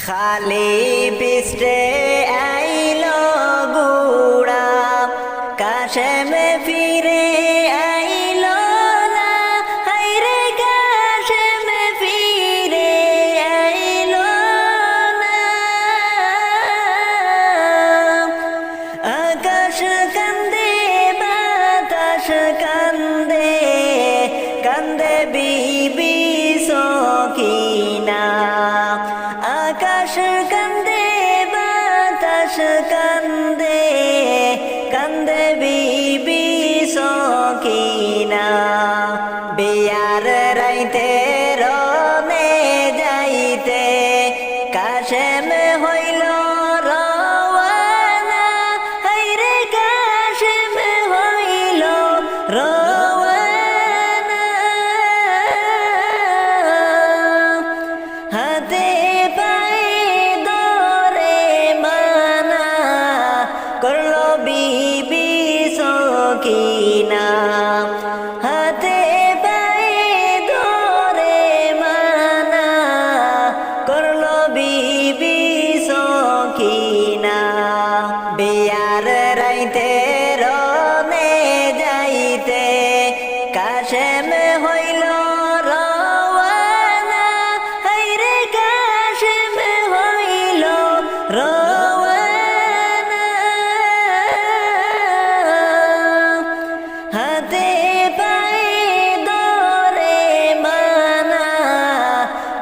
খালি পিষ্টে আইলো বুড়া কাশেমে ফিরে আইলো না হায়রে কাশেমে ফিরে আইলো না আকাশ কান্দে বাতাস কান্দে কান্দে বিবি সখিনা আকাশ কান্দে বাতাস কান্দে কান্দে বিবি সখিনা বিয়ার রাইতে রনে যাইতে কাশেম হইল রওয়ানা হায়রে কাশেম হইল রওয়ানা হাতে করলো বিবি সখিনা হাতে পায়ে ধরে মানা করলো বিবি সখিনা বিয়ার রাইতে রনে যাইতে কাশেম হইল রওয়ানা হায়রে কাশেম হইল রওয়ানা হাতে পায়ে ধরে মানা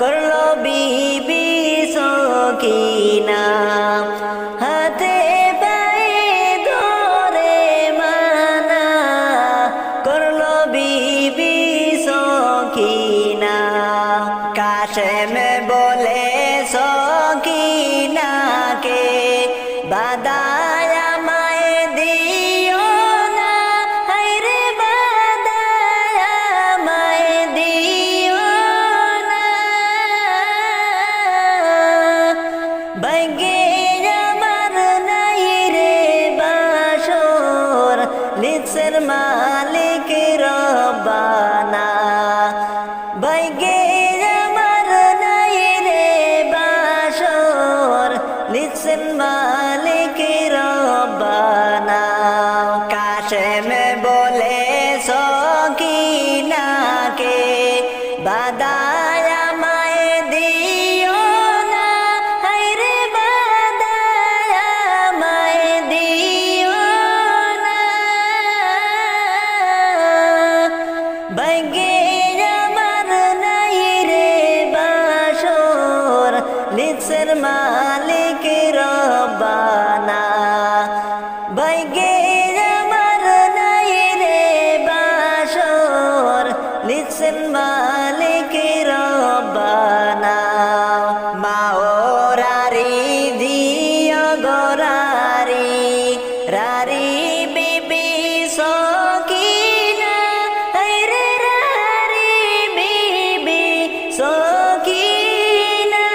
করলো বিবি সখিনা হাতে পায়ে ধরে মানা করলো বিবি সখিনা কাশেম বলে সখিনাকে বাদায় আমায় দিও না হায়রে বাদায় আমায় দিও না ভাগ্যে আমার নাই রে বাসর লিখছেন মালিক রব্বানা ভাগ্যে আমার নাই রে বাসর লিখছেন মালিক রব্বানা কাশেম বলে সখিনাকে বাদায় আমায় দিও না হায়রে বাদায় আমায় দিও না ভাগ্যে আমার নাই রে বাসর লিখছেন মালিক রব্বানা ভাগ্যে আমার নাই রে বাসর লিখছেন মালিক রব্বানা মাওরারি দিও গোরারি রারি বিবি সখিনা হায়রে রারি বিবি সখিনা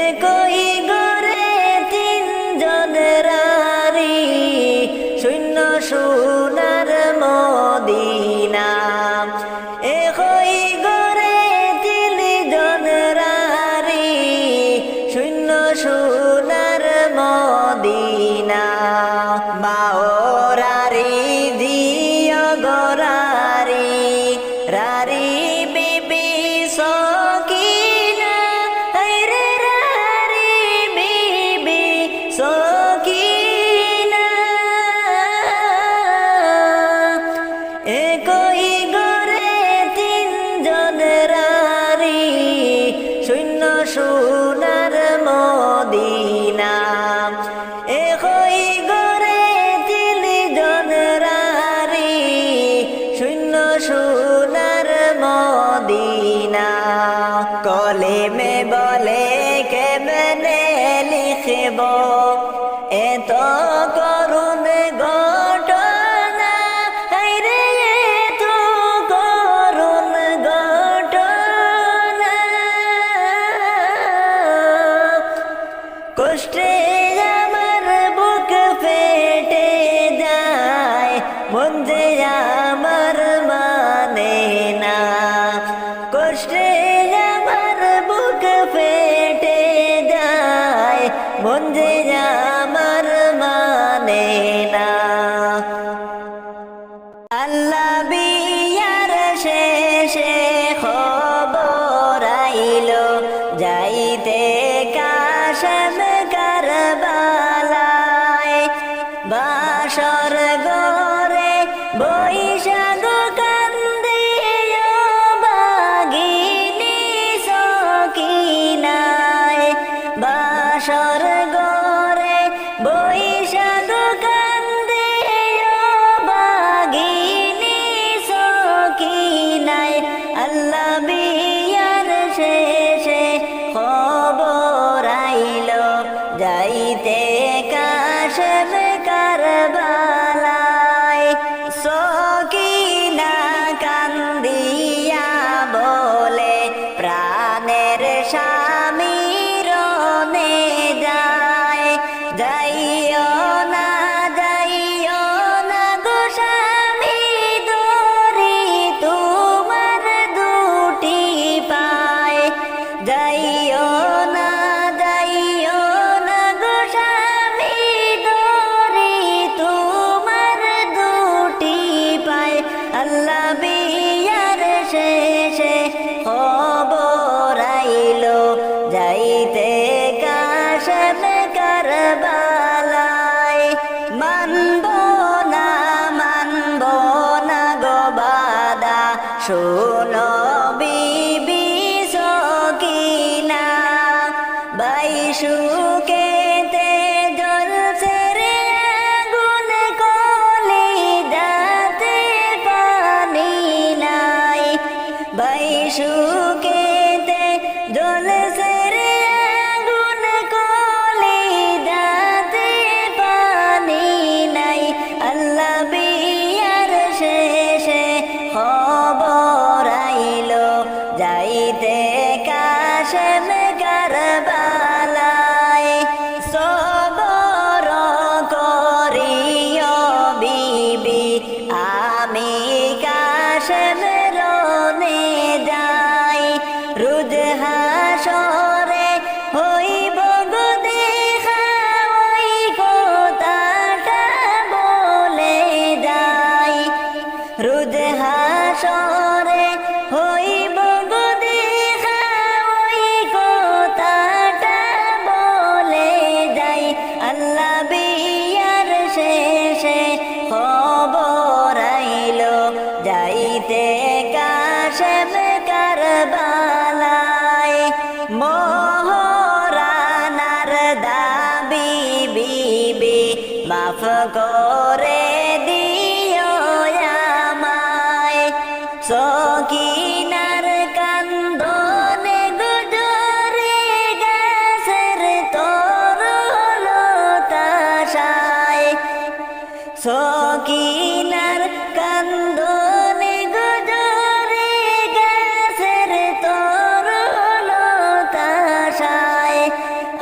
একই ঘরে তিনজন রারি শূন্য সোনার মদিনা একই ঘরে তিনজন রারি শূন্য সোনার মদিনা মাওরারি দিও গোরারি রারি বিবি সখিনা হায়রে রারি বিবি সখিনা একই ঘরে তিনজন রারি শূন্য সোনার মদিনা একই ঘরে তিনজন রারি শূন্য সোনার মদিনা কলেমে বলে কেমনে লিখব এত করুণ ঘটনা হায়রে এত করুণ ঘটনা কষ্টে আমার বুক ফেটে যায় মন যে আমার মানে না কষ্টে আমার মন যে আমার মানে না। আল্লাহ বিয়ার শেষে খবর আইলো যাইতে কাশেম কারবালায়। বাসর গরে বৈশাখ কান্দে বাগিনী সকিনায়। বাসর গরে বৈশাখ কান্দে বাগিনী সকিনায়। আল্লাহ বিয়ার শেষে খবর আইলো যাইতে কাশেম কারবালায়। সকিনা কান্দিয়া বলে প্রাণের স্বামী রনে যায়। যাইও না যাইও না গো স্বামী ধরি তোমার দুটি পায়। যাইও না যাইও না গো স্বামী ধরি তোমার দুটি পায়। আল্লাহ বিয়ার শেষে খবর আইলো যাইতে কাশেম কারবালায়। মানব না গো বাদা শোনো বিবি সকিনা। বাইশুকেতে জ্বলছে রে আগুন কলিজাতে পানি নাই। বাইশুকেতে জ্বলছে রে আগুন কলিজাতে পানি নাই। আল্লাহ বিয়ার শেষে খবর আইলো যাইতে কাশেম কারবালায়। সবর করিও বিবি আমি কাশেম রনে যাই। রোজ হাসরে হইব গো দেখা ওই কথাটা বলে যাই। রোজ হাসরে হইব গো দেখা ওই কথাটা বলে যাই। আল্লাহ বিয়ার শেষে খবর আইলো যাইতে কাশেম কারবালায়। মহরানার দাবি বিবি মাফ করে দিও আমায়। সকিনার কান্দনে গুজরে গাছের তরলতাশায়। সকিনার কান্দনে গুজরে গাছের তরলতাশায়।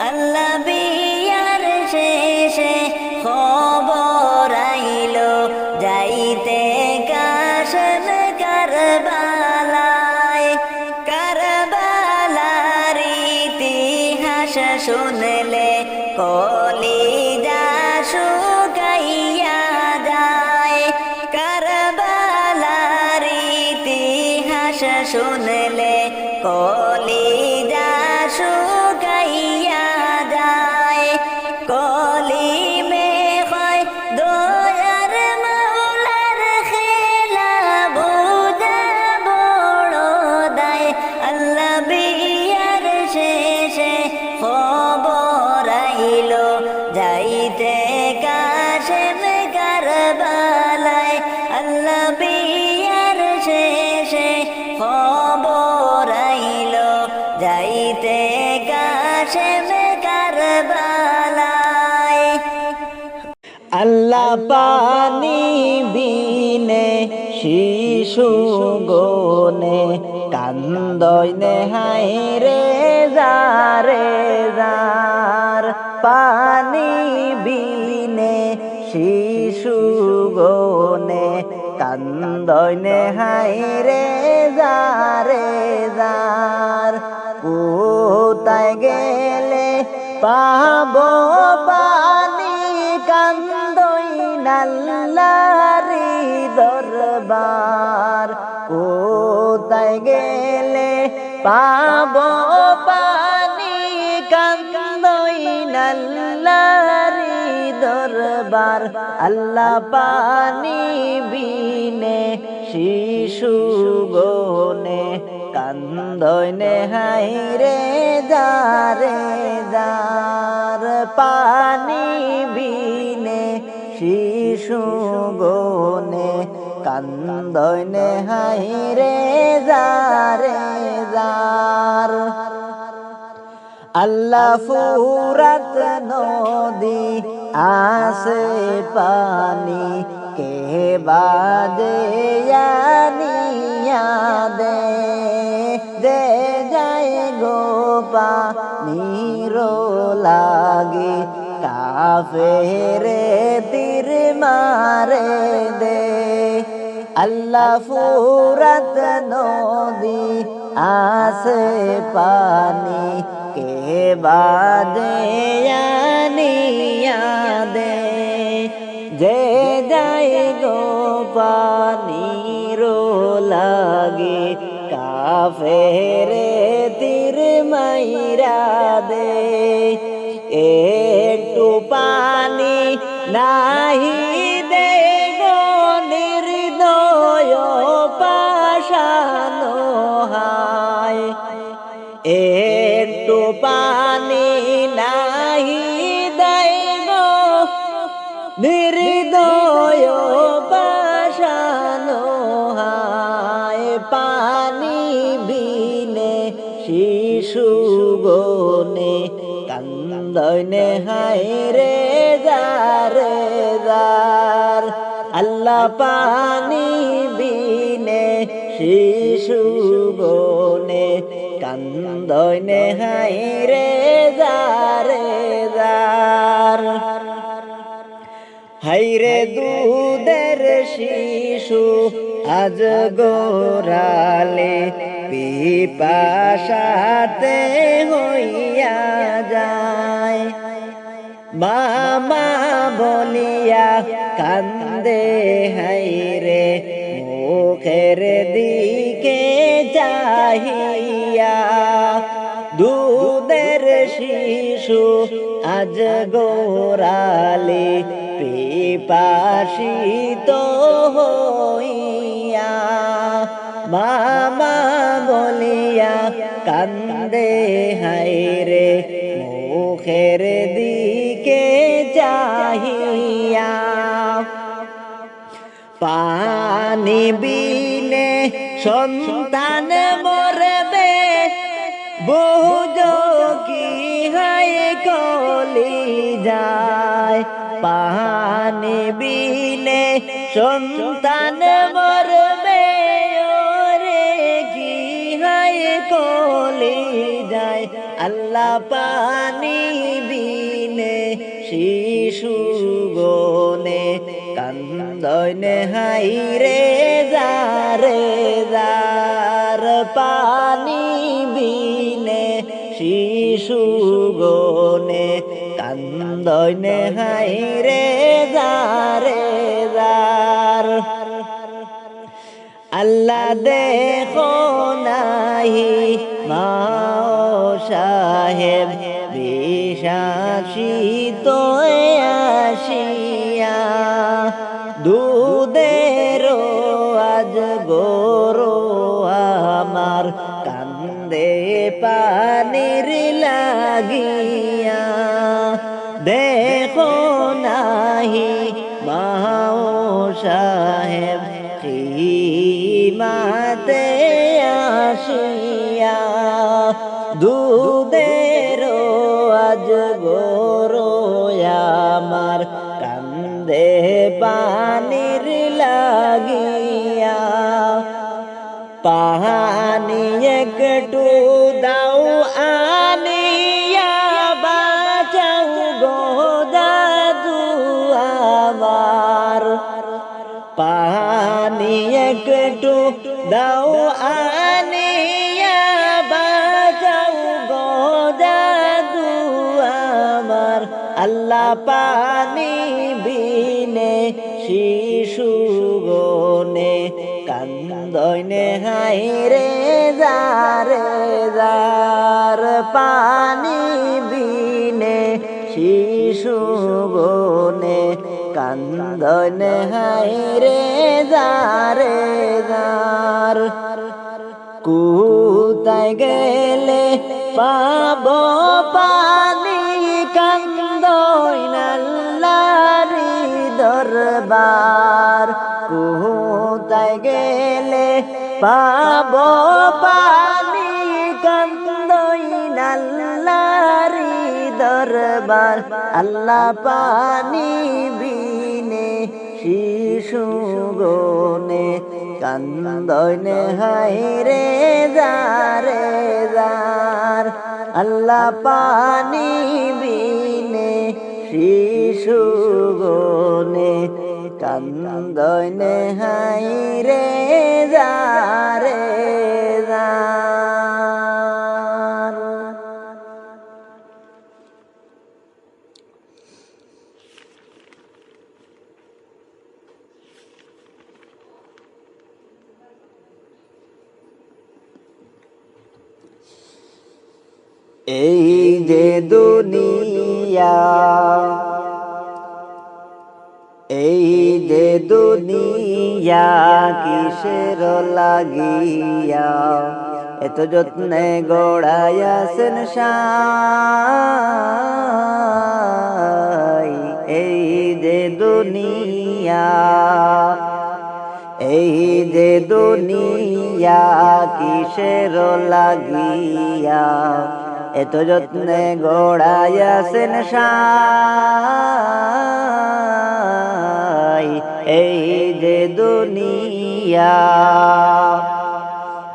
আল্লাহ বিয়ার শেষে খবর আইলো যাইতে কাশেম কারবালায়। কারবালার ইতিহাস শুনলে কলিজা শুকাইয়া যায়। কারবালার ইতিহাস শুনলে কলিজা শুকাইয়া যায়। কলিমে হয় দয়ার মাওলার খেলা বুঝা বড় দায়। আল্লাহ বিয়ার শেষে খবর আইলো যাইতে কাশেম কারবালায়। আল্লাহ বিয়ার শেষে খবর আইলো যাইতে কাশেম কারবালায়। আল্লাহ পানি বিনে শিশু গনে কান্দইনে হাই রে যারে যার। পানি বিনে শিশু গনে কান্দইনে হাই রে যারে যার। কোথায় গেলে পাবো পানি কান্দই নাল্লারি দরবার কোথায় গেলে পাবো পানি কান্দই নাল্লারি দরবার আল্লাহ পানি বিনে শিশু গনে কান্দই নেহাই রে যারে যার পানি বিনে শিশু গনে কান্দই নেহাই রে যারে যার আল্লাহ ফুরাত নদী আসে পানি কে বাজে আনিয়া দে দে যায় গো পানির লাগি কাফেরে তীর মারে দে আল্লাহ ফুরাত নদী আসে পানি কে বাজে আনিয়া দে যে যাই গো পানির লাগে কাফেরে তীর মাইরা দে একটু পানি নাহি দে গো নির্দয় পাশানো হায় একটু পানি নাহি দেয় গো নির্দয় পাশানো হায় পানি বিনে শিশু গনে কান্দই নেহাই রে যারে যার আল্লাহ পানি বিনে শিশু গনে কান্দই নেহাই রে যারে যার হাইরে দুধের শিশু আজ গোরালে পিপাসাতে হইয়া যায় মামা বলিয়া কান্দে হাইরে মুখের দিকে চাহিয়া দুধের শিশু আজ গোরালে পিপাসিত হইয়া মামা বলিয়া কান্দে হায়রে মুখের দিকে চাহিয়া পানি বিনে সন্তান মরবে বুঝ কি হায় কলি যায় পানি বিনে সন্তান মরবে ওরে কি হায় কলি যায় আল্লাহ পানি বিনে শিশু গনে কান্দই নেহাই রে যারে যার পানি বিনে শিশু গনে কান্দই নেহাই রে যারে যার আল্লাহ দেখো নাহি মাও সাহেব বিশ্বাসিত আসিয়া দুধের আজ গরো আমার কান্দে পানির লাগিয়া দেখো নাহি মাও সাহেব মাতে আসিয়া দুধের আজ গরো আমার কান্দে পানির লাগিয়া পানি একটু দাও আনিয়া বাঁচাও গো দাদু আমার পানি একটু দাও আনিয়া বাঁচাও গো দাদু আল্লাহ পানি বিনে শিশু গনে কান্দইনে হাই রে যারে যার পানি বিনে শিশু গনে কান্দইনে হাই রে যারে যার কোথায় গেলে পাব পানি কান্দইন আল্লাহরি দরবার কোথায় গেলে পাব পানি কান্দইন আল্লাহরি দরবার আল্লাহ পানি বিনে শিশু গনে কান্দইনে হাই রে যারে যার আল্লাহ পানি বিনে শিশু গনে কান্দইনে হাই রে যারে যার। এই যে দুনিয়া এই যে দুনিয়া কিসের লাগিয়া এত যত্নে গড়াইয়াছেন সাই এই যে দুনিয়া এই যে দুনিয়া কিসের লাগিয়া এত যত্নে গড়াইয়াছেন সাই এই যে দুনিয়া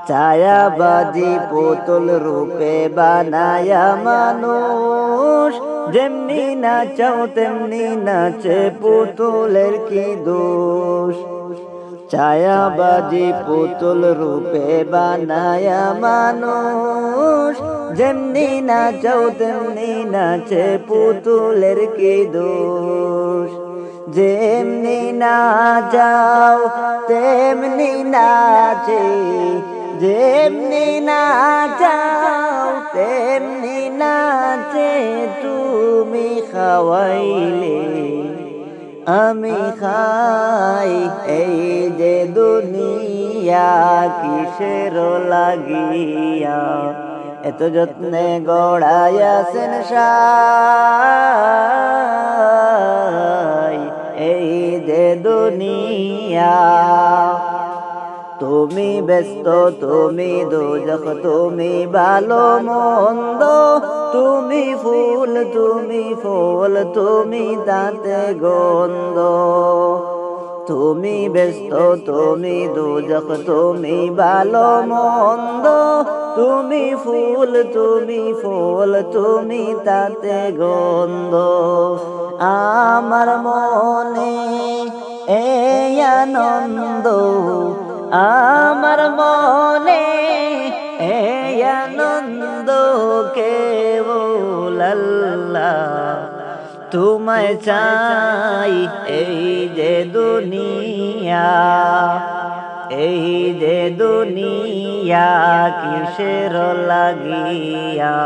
ছায়াবাজি পুতুল রূপে বানায়া মানুষ যেমনি নাচাও তেমনি নাচে পুতুলের কি দোষ ছায়াবাজি পুতুল রূপে বানায়া মানুষ যেমনি নাচাও তেমনি নাচে পুতুলের কি দোষ যেমনি নাচাও তেমনি নাচে যেমনি নাচাও তেমনি নাচে তুমি খাওয়াইলে আমি খাই এই যে দুনিয়া কিসের লাগিয়া এত যত্নে গড়াইয়াছেন সাই এই যে দুনিয়া তুমি ব্যস্ত তুমি দোজখ তুমি ভালো মন্দ তুমি ফুল তুমি ফল তুমি তাতে গন্ধ তুমি ব্যস্ত তুমি দোজখ তুমি ভালো মন্দ তুমি ফুল তুমি ফল তুমি তাতে গন্ধ আমার মনে এই আনন্দ আমার মনে এই আনন্দ কেবল আল্লাহ তোমায় চাই এই যে দুনিয়া এই যে দুনিয়া কিসের লাগিয়া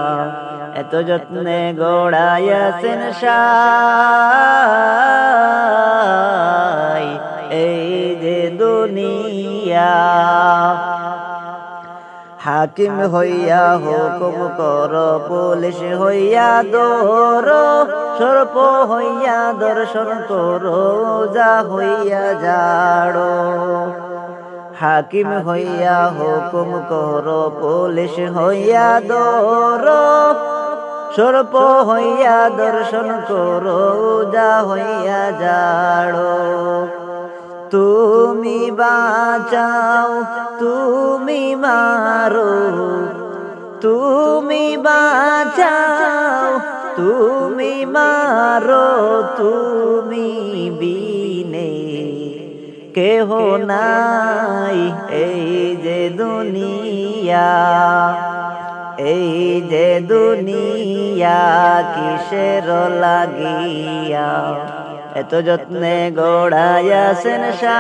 এত যত্নে গড়াইয়াছেন সাই এই যে দুনিয়া হাকিম হইয়া হুকুম কর পুলিশ হইয়া দৌর সর্প হইয়া দর্শন করো যা হইয়া যাড়ো হাকিম হইয়া হুকুম কর পুলিশ হইয়া দৌর সর্প হইয়া দর্শন করো যা হইয়া যাড়ো তুমি বাঁচাও তুমি মারো তুমি বাঁচাও তুমি মারো তুমি বিনে কেহ নাই এই যে দুনিয়া এই যে দুনিয়া কিসের লাগিয়া এত যত্নে গড়াইয়াছেন সাই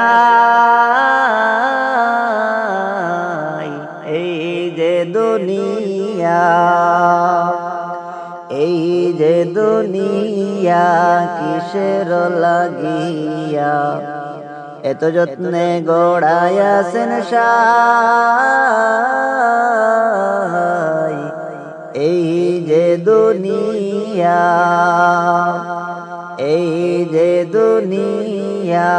এই যে দুনিয়া এই যে দুনিয়া কিসের লাগিয়া এত যত্নে গড়াইয়াছেন সাই এই যে দুনিয়া এই যে দুনিয়া